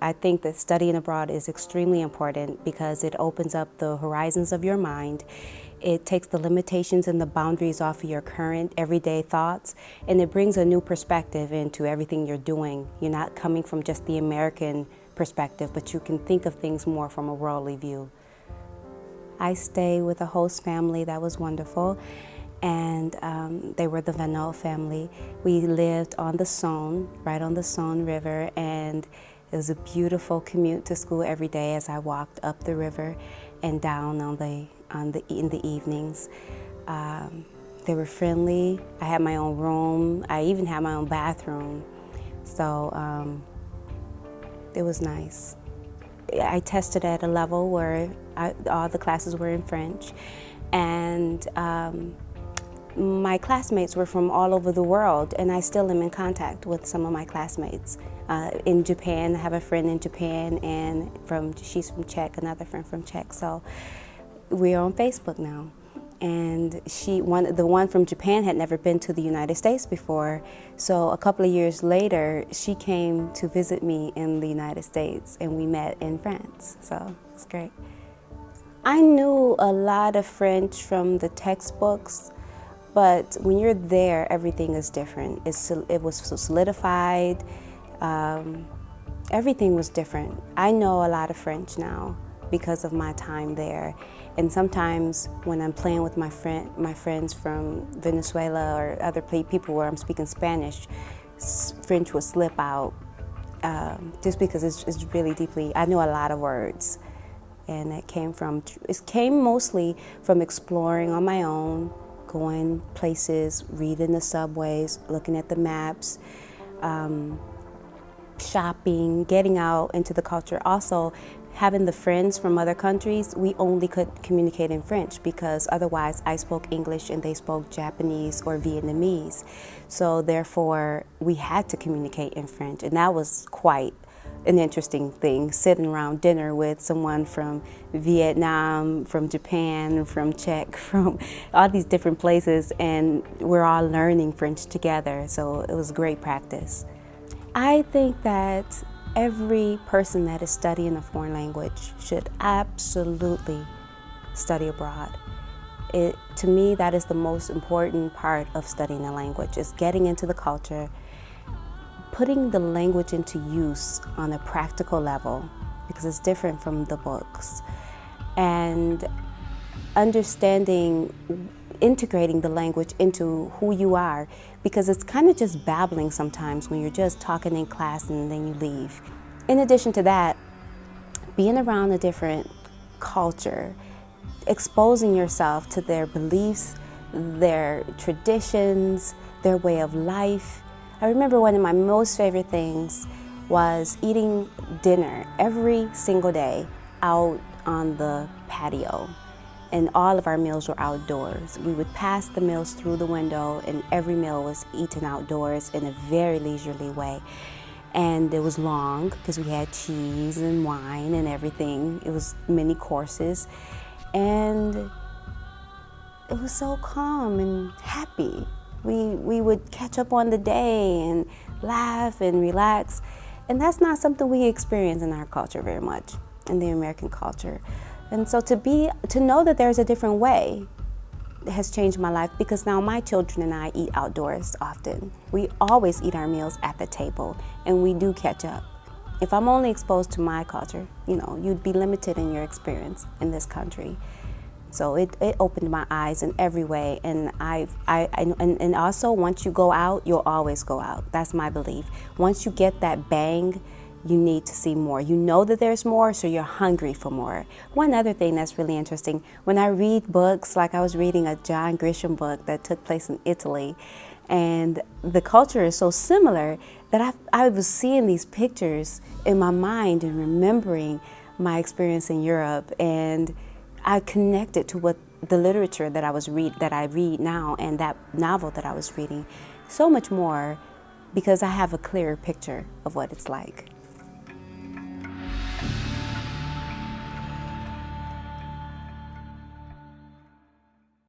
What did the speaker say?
I think that studying abroad is extremely important because it opens up the horizons of your mind. It takes the limitations and the boundaries off of your current everyday thoughts, and it brings a new perspective into everything you're doing. You're not coming from just the American perspective, but you can think of things more from a worldly view. I stay with a host family that was wonderful, and they were the Vanneau family. We lived on the Saône, right on the Saône River, and it was a beautiful commute to school every day as I walked up the river and down in the evenings. They were friendly. I had my own room. I even had my own bathroom. So it was nice. I tested at a level where all the classes were in French, and my classmates were from all over the world, and I still am in contact with some of my classmates. In Japan, I have a friend in Japan, and she's from Czech, another friend from Czech. So we're on Facebook now. And the one from Japan had never been to the United States before. So a couple of years later, she came to visit me in the United States, and we met in France. So it's great. I knew a lot of French from the textbooks, but when you're there, everything is different. It was so solidified. Everything was different. I know a lot of French now because of my time there. And sometimes when I'm playing with my friends from Venezuela or other people where I'm speaking Spanish, French will slip out just because it's really deeply. I know a lot of words, and it came mostly from exploring on my own, going places, reading the subways, looking at the maps, shopping, getting out into the culture. Also, having the friends from other countries, we only could communicate in French because otherwise I spoke English and they spoke Japanese or Vietnamese. So therefore, we had to communicate in French, and that was quite an interesting thing, sitting around dinner with someone from Vietnam, from Japan, from Czech, from all these different places, and we're all learning French together, so it was great practice. I think that every person that is studying a foreign language should absolutely study abroad. To me, that is the most important part of studying a language, is getting into the culture, putting the language into use on a practical level, because it's different from the books, and integrating the language into who you are, because it's kind of just babbling sometimes when you're just talking in class and then you leave. In addition to that, being around a different culture, exposing yourself to their beliefs, their traditions, their way of life. I remember one of my most favorite things was eating dinner every single day out on the patio. And all of our meals were outdoors. We would pass the meals through the window, and every meal was eaten outdoors in a very leisurely way. And it was long because we had cheese and wine and everything. It was many courses. And it was so calm and happy. We would catch up on the day and laugh and relax. And that's not something we experience in our culture very much, in the American culture. And so to know that there's a different way has changed my life, because now my children and I eat outdoors often. We always eat our meals at the table, and we do catch up. If I'm only exposed to my culture, you'd be limited in your experience in this country. So it opened my eyes in every way, and and also once you go out, you'll always go out. That's my belief. Once you get that bang, you need to see more. You know that there's more, so you're hungry for more. One other thing that's really interesting, when I read books, like I was reading a John Grisham book that took place in Italy, and the culture is so similar that I was seeing these pictures in my mind and remembering my experience in Europe, and I connected to what the literature that I read now, and that novel that I was reading so much more, because I have a clearer picture of what it's like.